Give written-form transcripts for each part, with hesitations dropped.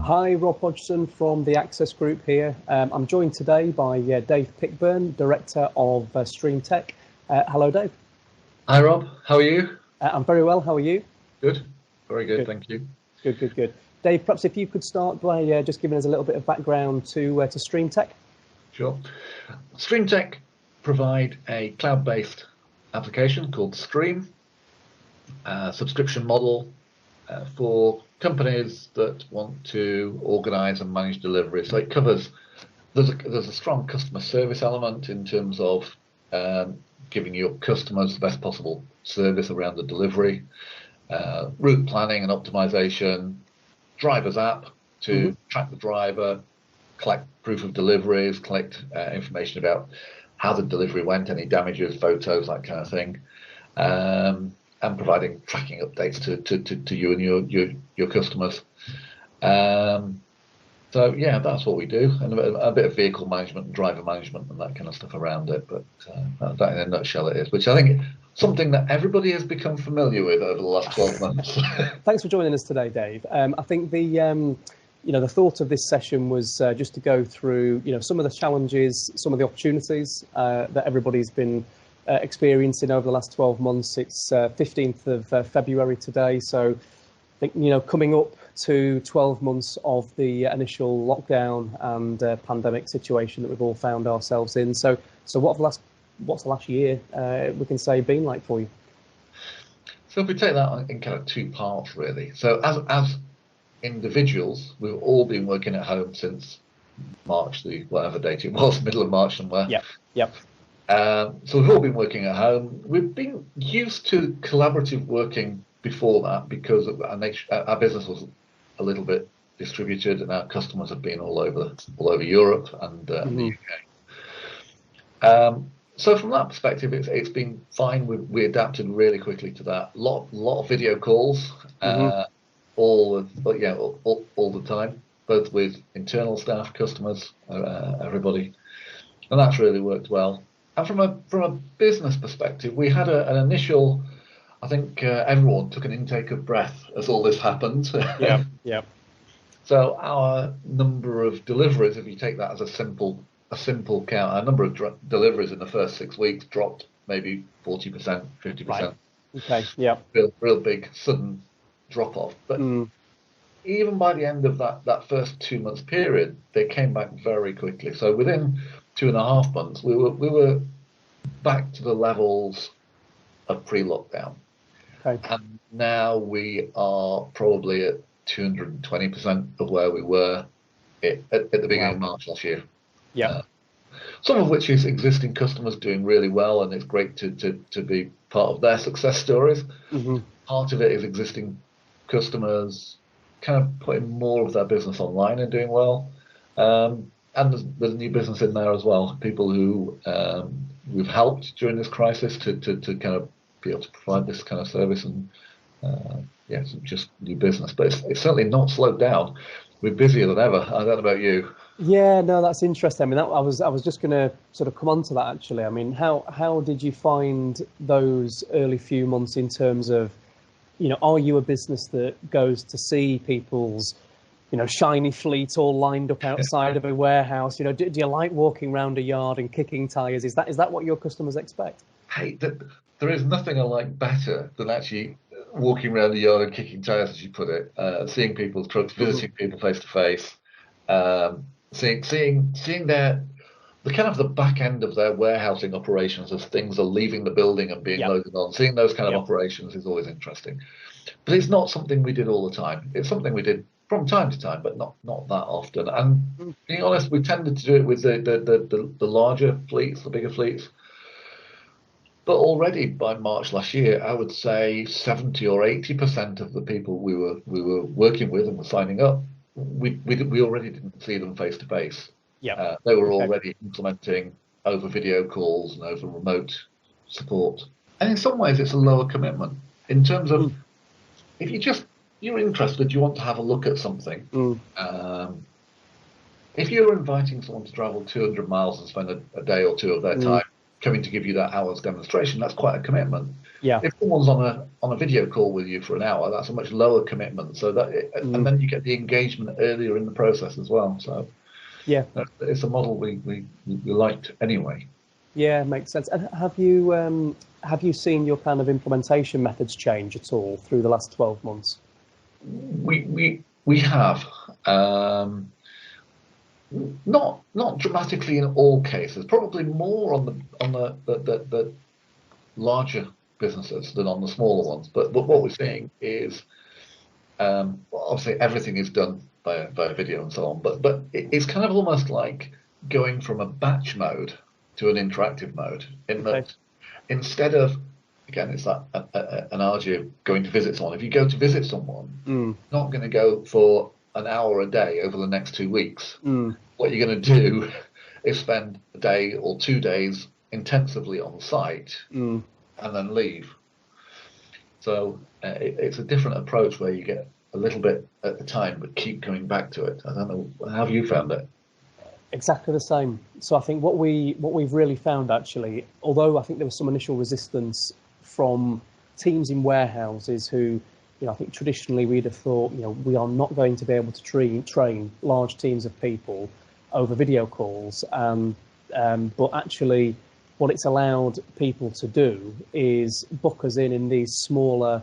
Hi, Rob Hodgson from the Access Group here. I'm joined today by Dave Pickburn, Director of StreamTech. Hello, Dave. Hi, Rob. How are you? I'm very well. How are you? Good. Very good. Thank you. Good. Dave, perhaps if you could start by just giving us a little bit of background to StreamTech. Sure. StreamTech provide a cloud-based application called Stream, subscription model for companies that want to organize and manage delivery. So it covers, there's a strong customer service element in terms of giving your customers the best possible service around the delivery, route planning and optimization, driver's app to track the driver, collect proof of deliveries, collect information about how the delivery went, any damages, photos, that kind of thing, and providing tracking updates to you and your customers. So yeah, that's what we do, and a bit of vehicle management and driver management and that kind of stuff around it. But that in a nutshell it is, which I think something that everybody has become familiar with over the last 12 months. Thanks for joining us today, Dave. I think the thought of this session was just to go through some of the challenges, some of the opportunities that everybody's been experiencing over the last 12 months. It's 15th of February today, so I think coming up to 12 months of the initial lockdown and pandemic situation that we've all found ourselves in. So what's the last year we can say been like for you? So if we take that in kind of two parts, really. So as individuals, we've all been working at home since March, whatever date it was, middle of March somewhere. Yep. So we've all been working at home. We've been used to collaborative working before that because our business was a little bit distributed, and our customers have been all over Europe and the UK. So from that perspective, it's been fine. We adapted really quickly to that. Lot of video calls, all the time, both with internal staff, customers, everybody, and that's really worked well. And from a business perspective, we had an initial, I think everyone took an intake of breath as all this happened. Yeah. So our number of deliveries, if you take that as a simple count, our number of deliveries in the first 6 weeks dropped maybe 40%, 50%. Right. Okay. Yeah. Real big sudden drop off. But even by the end of that first 2 months period, they came back very quickly. So within 2.5 months, we were back to the levels of pre-lockdown. Okay. And now we are probably at 220% of where we were at the beginning of March last year. Yeah. Some of which is existing customers doing really well, and it's great to be part of their success stories. Part of it is existing customers kind of putting more of their business online and doing well. And there's new business in there as well. People who we've helped during this crisis to kind of be able to provide this kind of service, and it's just new business. But it's certainly not slowed down. We're busier than ever. I don't know about you. Yeah, no, that's interesting. I mean, I was just going to sort of come on to that actually. I mean, how did you find those early few months in terms of, are you a business that goes to see people's shiny fleet all lined up outside of a warehouse? Do you like walking around a yard and kicking tires? Is that what your customers expect? Hey, there is nothing I like better than actually walking around the yard and kicking tires, as you put it, seeing people's trucks, visiting people face to face, seeing the kind of the back end of their warehousing operations as things are leaving the building and being loaded on. Seeing those kind of operations is always interesting. But it's not something we did all the time. It's something we did from time to time, but not that often. And being honest, we tended to do it with the larger fleets, the bigger fleets. But already by March last year, I would say 70 or 80% of the people we were working with and were signing up, we already didn't see them face to face. Yeah, they were already implementing over video calls and over remote support. And in some ways, it's a lower commitment in terms of if you're interested, you want to have a look at something. If you're inviting someone to travel 200 miles and spend a day or two of their time coming to give you that hour's demonstration, that's quite a commitment. Yeah. If someone's on a video call with you for an hour, that's a much lower commitment. So and then you get the engagement earlier in the process as well. So yeah, it's a model we liked anyway. Yeah, makes sense. And have you seen your kind of implementation methods change at all through the last 12 months? We have. Not dramatically in all cases. Probably more on the larger businesses than on the smaller ones. But what we're seeing is obviously everything is done by video and so on. But it's kind of almost like going from a batch mode to an interactive mode. In that instead of, again, it's that analogy of going to visit someone. If you go to visit someone, not going to go for an hour a day over the next 2 weeks. What you're going to do is spend a day or 2 days intensively on site and then leave. So it's a different approach where you get a little bit at the time but keep coming back to it. I don't know, how have you found it? Exactly the same. So I think what we've really found, actually, although I think there was some initial resistance from teams in warehouses who, I think traditionally we'd have thought, we are not going to be able to train large teams of people over video calls. But actually, what it's allowed people to do is book us in these smaller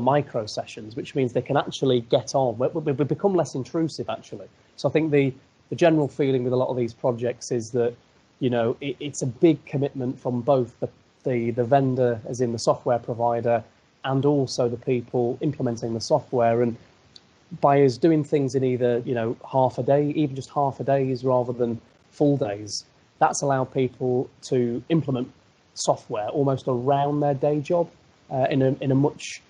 micro sessions, which means they can actually get on. We become less intrusive, actually. So I think the general feeling with a lot of these projects is that, it's a big commitment from both the vendor, as in the software provider, and also the people implementing the software. And by us doing things in either, half a day, even just half a days rather than full days, that's allowed people to implement software almost around their day job in a much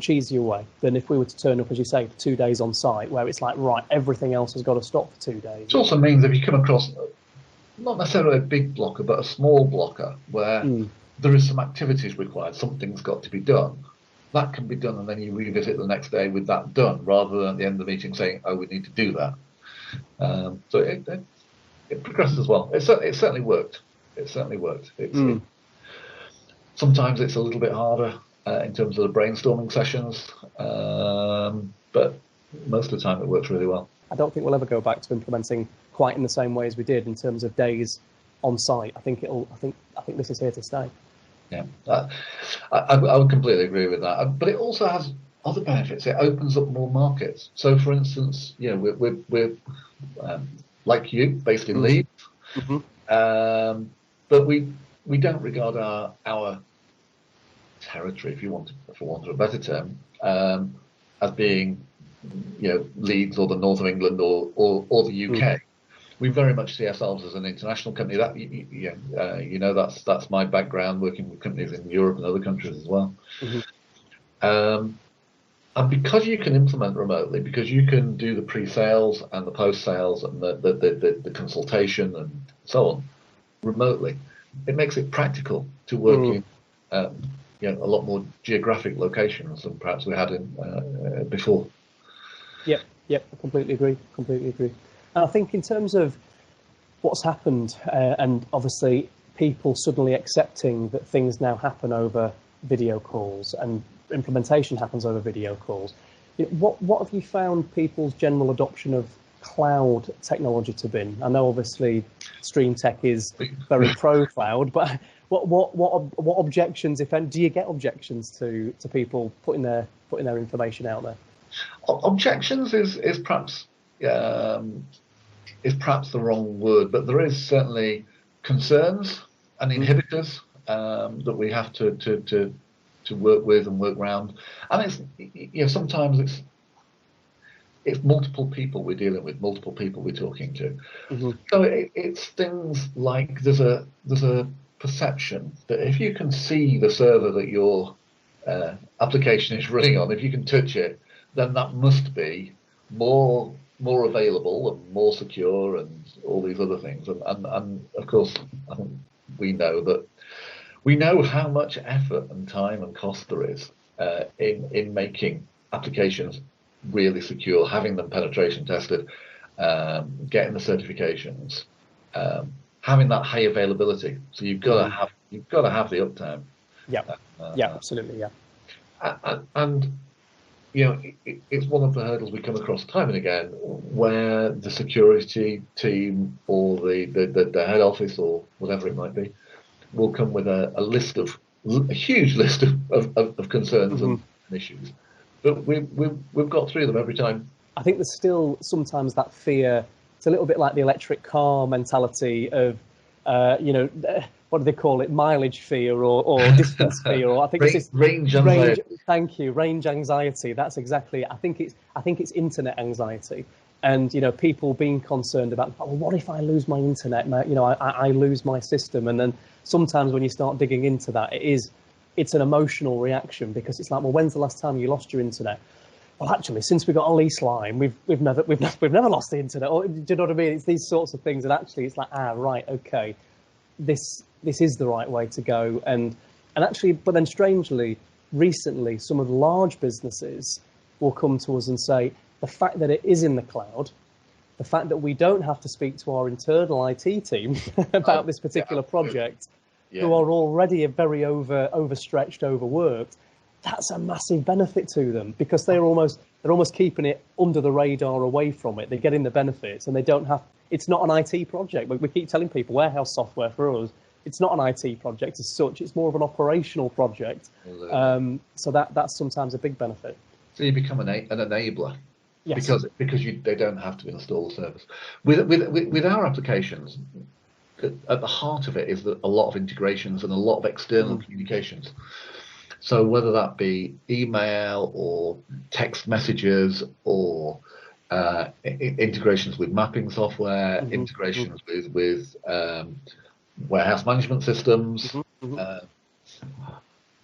easier way than if we were to turn up, as you say, for 2 days on site, where it's like, right, everything else has got to stop for 2 days. It also means if you come across not necessarily a big blocker, but a small blocker where there is some activities required, something's got to be done. That can be done, and then you revisit the next day with that done, rather than at the end of the meeting saying, "Oh, we need to do that." So it progresses well. It certainly worked. It certainly worked. Sometimes it's a little bit harder in terms of the brainstorming sessions, but most of the time it works really well. I don't think we'll ever go back to implementing quite in the same way as we did in terms of days on site. I think this is here to stay. Yeah, I would completely agree with that. But it also has other benefits. It opens up more markets. So, for instance, we're like you, based in Leeds, but we don't regard our territory, for want of a better term, as being Leeds or the north of England or the UK. We very much see ourselves as an international company. That that's my background, working with companies in Europe and other countries as well. And because you can implement remotely, because you can do the pre-sales and the post-sales and the consultation and so on remotely, it makes it practical to work in a lot more geographic locations than perhaps we had in before. Yep, I completely agree. And I think in terms of what's happened, and obviously people suddenly accepting that things now happen over video calls and implementation happens over video calls, what have you found people's general adoption of cloud technology to be? I know obviously StreamTech is very pro cloud, but what objections, if any, do you get objections to people putting their information out there? Objections is perhaps the wrong word, but there is certainly concerns and inhibitors that we have to work with and work around. And it's sometimes it's multiple people we're dealing with, multiple people we're talking to. So it's things like there's a perception that if you can see the server that your application is running on, if you can touch it, then that must be more available and more secure and all these other things. And of course, I think we know how much effort and time and cost there is in making applications really secure, having them penetration tested, getting the certifications, having that high availability. So you've got to have the uptime. Yeah, yeah, absolutely, yeah. And it's one of the hurdles we come across time and again, where the security team or the head office or whatever it might be will come with a huge list of concerns and issues, but we've got through them every time. I think there's still sometimes that fear. It's a little bit like the electric car mentality of, what do they call it? Mileage fear or distance fear, or I think it's range anxiety. Thank you, range anxiety. That's exactly it. I think it's internet anxiety, and people being concerned about, well, what if I lose my internet? I lose my system, and then sometimes when you start digging into that, it's an emotional reaction, because it's like, well, when's the last time you lost your internet? Well, actually, since we got a lease line, we've never lost the internet. Or, do you know what I mean? It's these sorts of things, and actually, it's like, right, okay, this is the right way to go. And actually, but then strangely, recently, some of the large businesses will come to us and say, the fact that it is in the cloud, the fact that we don't have to speak to our internal IT team about this particular project, who are already very overstretched, overworked, that's a massive benefit to them, because they're almost keeping it under the radar, away from it. They're getting the benefits, and they don't have. It's not an IT project. We keep telling people warehouse software for us, it's not an IT project as such. It's more of an operational project. So that's sometimes a big benefit. So you become an enabler. Yes. Because they don't have to install the service. With our applications, at the heart of it is a lot of integrations and a lot of external communications. So whether that be email or text messages or integrations with mapping software, integrations with warehouse management systems.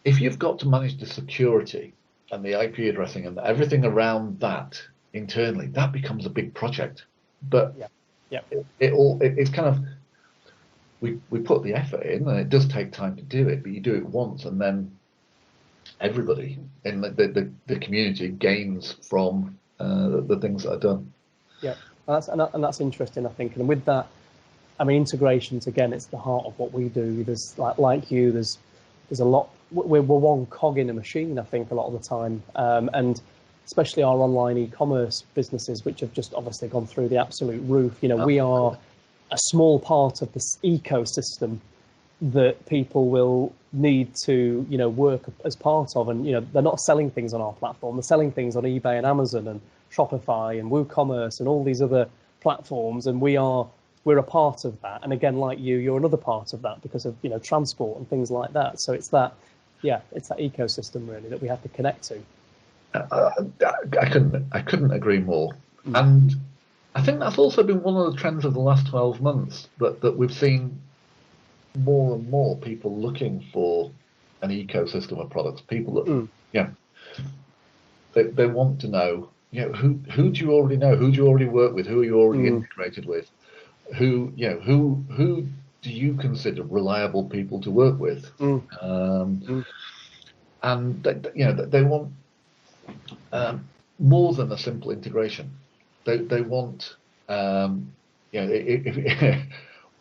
If you've got to manage the security and the IP addressing and everything around that internally, that becomes a big project. But it's kind of, we put the effort in, and it does take time to do it, but you do it once, and then everybody in the community gains from the things that are done. Yeah, and that's interesting, I think. And with that, I mean, integrations, again, it's the heart of what we do. There's like you, there's a lot. We're one cog in a machine, I think, a lot of the time, and especially our online e-commerce businesses, which have just obviously gone through the absolute roof. We are a small part of this ecosystem that people will need to, work as part of. And, they're not selling things on our platform. They're selling things on eBay and Amazon and Shopify and WooCommerce and all these other platforms. And we're a part of that. And again, like you're another part of that because of, transport and things like that. So it's that ecosystem really that we have to connect to. I couldn't agree more. And I think that's also been one of the trends of the last 12 months, that we've seen more and more people looking for an ecosystem of products. People that they want to know, who do you already know? Who do you already work with? Who are you already integrated with? Who do you consider reliable people to work with? And they want more than a simple integration. They want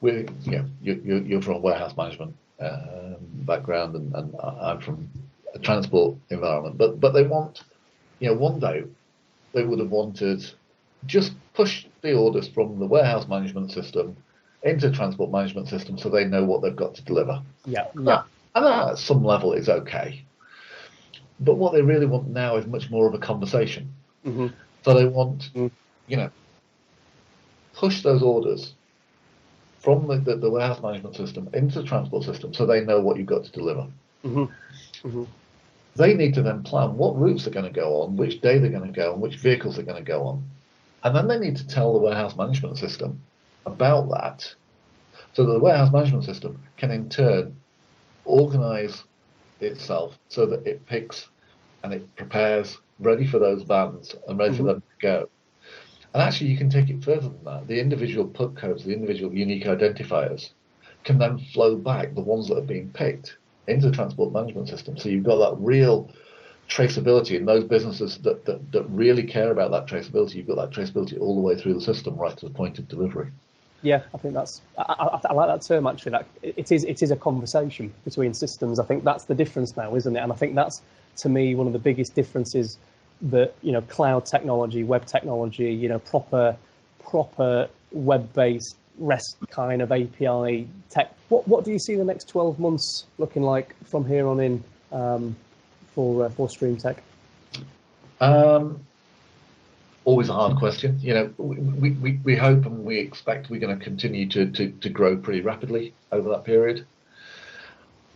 you're from a warehouse management background, and I'm from a transport environment, but they want, one day they would have wanted just push the orders from the warehouse management system into transport management system, so they know what they've got to deliver. And that at some level is okay. But what they really want now is much more of a conversation. So they want, push those orders from the warehouse management system into the transport system, so they know what you've got to deliver. They need to then plan what routes they're going to go on, which day they're going to go, and which vehicles they're going to go on. And then they need to tell the warehouse management system about that, so that the warehouse management system can in turn organize itself so that it picks and it prepares ready for those vans and ready for them to go. And actually, you can take it further than that. The individual put codes, the individual unique identifiers, can then flow back, the ones that have been picked, into the transport management system. So you've got that real traceability in those businesses that really care about that traceability. You've got that traceability all the way through the system, right to the point of delivery. Yeah, I think that's, I like that term actually. That it is a conversation between systems. I think that's the difference now, isn't it? And I think that's, to me, one of the biggest differences that, you know, cloud technology, web technology, you know, proper web-based REST kind of API tech. What do you see the next 12 months looking like from here on in for StreamTech? Always a hard question. You know, we hope and we expect we're going to continue to grow pretty rapidly over that period.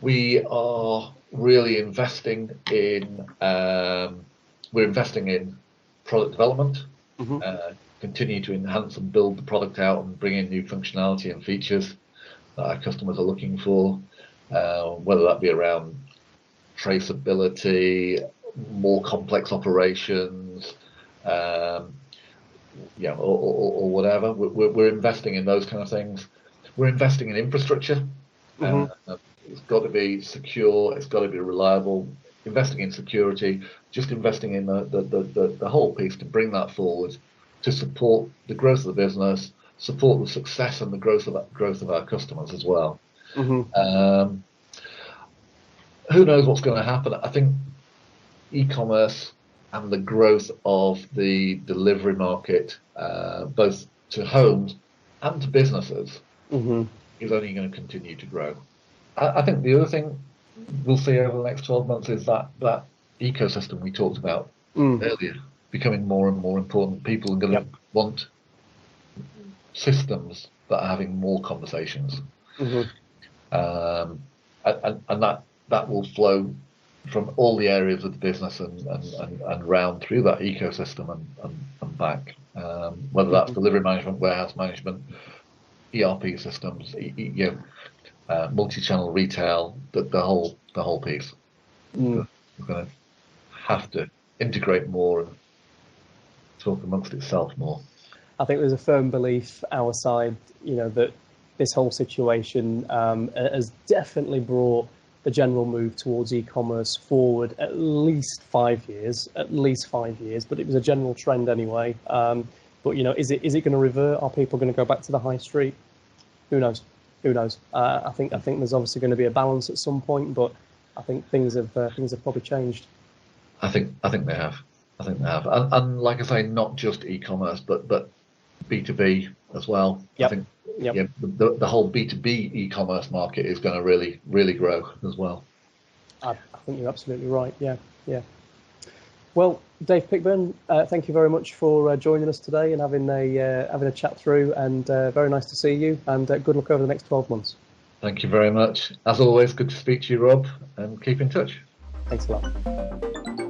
We are really investing in we're investing in product development, continue to enhance and build the product out and bring in new functionality and features that our customers are looking for, whether that be around traceability, more complex operations, you know, or whatever. We're investing in those kind of things. We're investing in infrastructure. It's got to be secure. It's got to be reliable. Investing in security, just investing in the whole piece to bring that forward, to support the growth of the business, support the success and the growth of our customers as well. Who knows what's going to happen? I think e-commerce and the growth of the delivery market, both to homes and to businesses, is only going to continue to grow. I think the other thing we'll see over the next 12 months is that ecosystem we talked about earlier becoming more and more important. People are going to want systems that are having more conversations, and that will flow from all the areas of the business and round through that ecosystem and back, whether that's delivery management, warehouse management, ERP systems, multi-channel retail, the whole piece. We're going to have to integrate more and talk amongst itself more. I think there's a firm belief our side, you know, that this whole situation has definitely brought the general move towards e-commerce forward at least 5 years, but it was a general trend anyway. But, you know, is it going to revert? Are people going to go back to the high street? Who knows? I think there's obviously going to be a balance at some point, but I think things have probably changed. I think they have. And like I say, not just e-commerce, but B2B as well. I think the whole B2B e-commerce market is going to really grow as well. I think you're absolutely right. Yeah. Well, Dave Pickburn, thank you very much for joining us today and having a chat through, and very nice to see you, and good luck over the next 12 months. Thank you very much. As always, good to speak to you, Rob, and keep in touch. Thanks a lot.